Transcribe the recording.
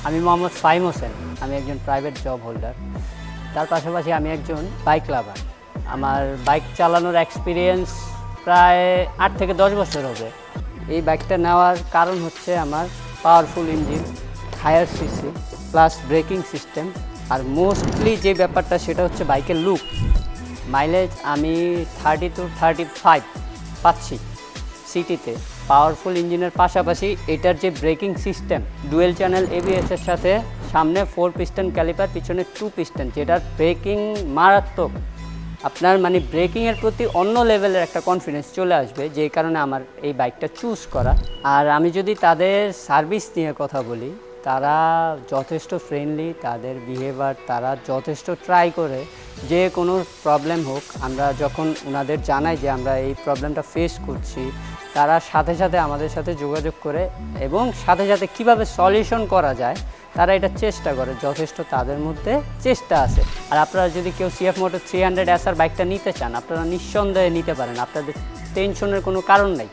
আমি মোহাম্মদ ফাহিম হোসেন। আমি একজন প্রাইভেট জব হোল্ডার। তার পাশাপাশি আমি একজন বাইক লাভার। আমার বাইক চালানোর এক্সপিরিয়েন্স প্রায় 8 থেকে 10 বছর হবে। এই বাইকটা নেওয়ার কারণ হচ্ছে আমার powerful engine, higher CC plus braking system, আর মোস্টলি যে ব্যাপারটা সেটা হচ্ছে বাইকের লুক। মাইলেজ আমি 30 to 35 পাচ্ছি সিটিতে। পাওয়ারফুল ইঞ্জিনের পাশাপাশি এটার যে ব্রেকিং সিস্টেম, ডুয়েল চ্যানেল এবিএসের সাথে সামনে 4 পিস্টন ক্যালিপার, পিছনে 2 পিস্টন, যেটার ব্রেকিং মারাত্মক। আপনার মানে ব্রেকিংয়ের প্রতি অন্য লেভেলের একটা কনফিডেন্স চলে আসবে, যেই কারণে আমার এই বাইকটা চুজ করা। আর আমি যদি তাদের সার্ভিস নিয়ে কথা বলি, তারা যথেষ্ট ফ্রেন্ডলি, তাদের বিহেভিয়ার, তারা যথেষ্ট ট্রাই করে যে কোনো প্রবলেম হোক, আমরা যখন ওনাদের জানাই যে আমরা এই প্রবলেমটা ফেস করছি, তারা সাথে সাথে আমাদের সাথে যোগাযোগ করে এবং সাথে সাথে কীভাবে সলিউশন করা যায় তারা এটা চেষ্টা করে। যথেষ্ট তাদের মধ্যে চেষ্টা আছে। আর আপনারা যদি কেউ সিএফ মোটর 300 SR বাইকটা নিতে চান, আপনারা নিঃসন্দেহে নিতে পারেন, আপনাদের টেনশনের কোনো কারণ নাই।